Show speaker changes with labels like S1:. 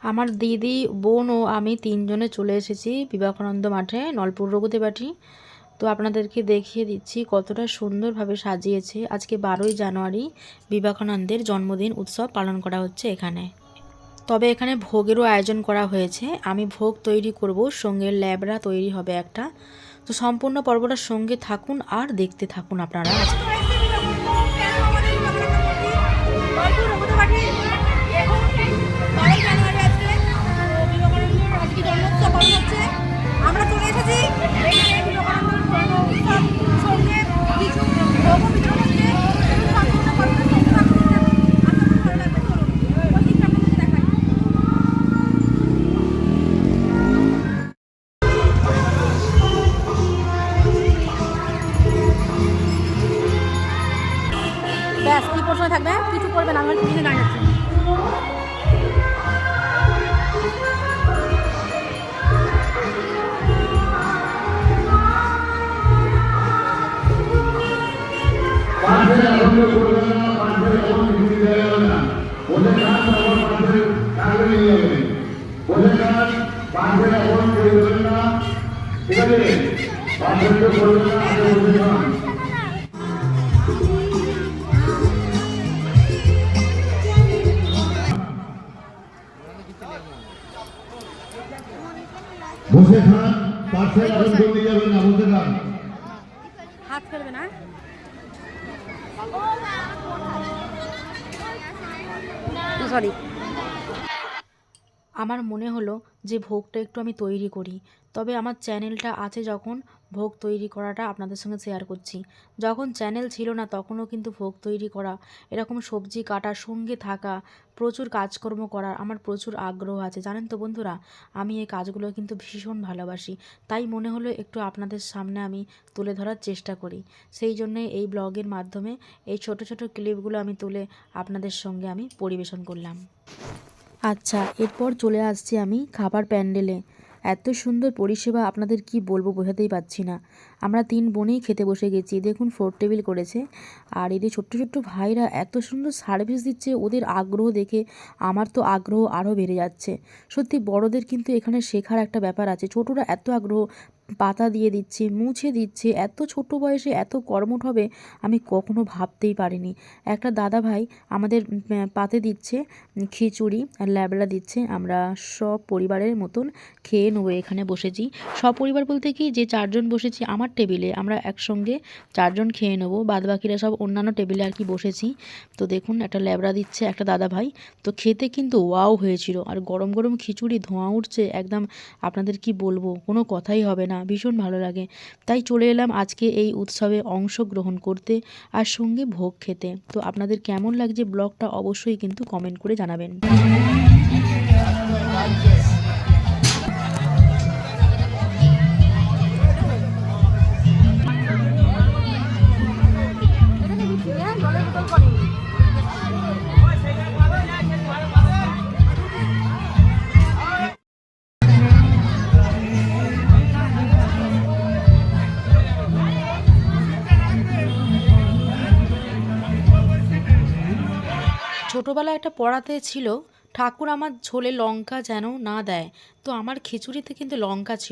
S1: আমার দিদি, বোন ও আমি তিনজনে চলে এসেছি বিবেকানন্দ মাঠে, নলপুর রঘুতে বাটি। তো আপনাদেরকে দেখিয়ে দিচ্ছি কতটা সুন্দরভাবে সাজিয়েছে। আজকে 12ই জানুয়ারি বিবেকানন্দের জন্মদিন উৎসব পালন করা হচ্ছে এখানে। তবে এখানে ভোগেরও আয়োজন করা হয়েছে। আমি ভোগ তৈরি করব, সঙ্গে ল্যাবড়া তৈরি হবে একটা। তো সম্পূর্ণ পর্বটার সঙ্গে থাকুন আর দেখতে থাকুন আপনারা।
S2: আমরা চলে এসেছি ব্যাস কি প্রশ্ন থাকবে, কিছু করবে না, আমরা কিছু দাঁড়িয়ে যাচ্ছি।
S3: বসে খান, পার্সেল এখন চলে যাবে না, বসে খান।
S2: হাত ফেলবে না। সরি,
S1: আমার মনে হলো যে ভোগটা একটু আমি তৈরি করি। তবে আমার চ্যানেলটা আছে যখন, ভোগ তৈরি করাটা আপনাদের সঙ্গে শেয়ার করছি। যখন চ্যানেল ছিল না তখনও কিন্তু ভোগ তৈরি করা, এরকম সবজি কাটার সঙ্গে থাকা, প্রচুর কাজকর্ম করার আমার প্রচুর আগ্রহ আছে, জানেন তো বন্ধুরা। আমি এই কাজগুলো কিন্তু ভীষণ ভালোবাসি। তাই মনে হলো একটু আপনাদের সামনে আমি তুলে ধরার চেষ্টা করি। সেই জন্যে এই ব্লগের মাধ্যমে এই ছোট ছোট ক্লিপগুলো আমি তুলে আপনাদের সঙ্গে আমি পরিবেশন করলাম। আচ্ছা, এরপর চলে আসছি আমি খাবার প্যান্ডেলে। এত সুন্দর পরিষেবা আপনাদের কি বলবো, বোঝাতেই পারছি না। আমরা 3 বোনেই খেতে বসে গেছি। দেখুন 4 টেবিল করেছে। আর এদের ছোট্ট ছোট্ট ভাইরা এত সুন্দর সার্ভিস দিচ্ছে, ওদের আগ্রহ দেখে আমার তো আগ্রহ আরও বেড়ে যাচ্ছে। সত্যি বড়দের কিন্তু এখানে শেখার একটা ব্যাপার আছে। ছোটরা এত আগ্রহ, পাতা দিয়ে দিচ্ছে, মুছে দিচ্ছে, এত ছোট বয়সে এত কর্মঠ হবে আমি কখনো ভাবতেই পারিনি। একটা দাদা ভাই আমাদের পাতে দিচ্ছে খিচুড়ি আর ল্যাবড়া দিচ্ছে। আমরা সব পরিবারের মতন খেয়ে নেবো। এখানে বসেছি সপরিবার বলতে কি, যে 4 জন বসেছি আমার টেবিলে, আমরা একসঙ্গে 4 জন খেয়ে নেবো। বাদবাকিরা সব অন্যান্য টেবিলে আর কি বসেছি। তো দেখুন একটা ল্যাবড়া দিচ্ছে একটা দাদা ভাই। তো খেতে কিন্তু ওয়াও হয়েছিল। আর গরম গরম খিচুড়ি, ধোঁয়া উঠছে একদম, আপনাদের কি বলবো, কোনো কথাই হবে না, ভীষণ ভালো লাগে। তাই চলে এলাম আজকে এই উৎসবে অংশগ্রহণ করতে আর সঙ্গে ভোগ খেতে। তো আপনাদের কেমন লাগছে ব্লগটা অবশ্যই কিন্তু কমেন্ট করে জানাবেন। ছোটোবেলায় একটা পড়াতে ছিল, ঠাকুর আমার ঝোলে লঙ্কা যেন না দেয়। তো আমার খিচুড়িতে কিন্তু লঙ্কা ছিল।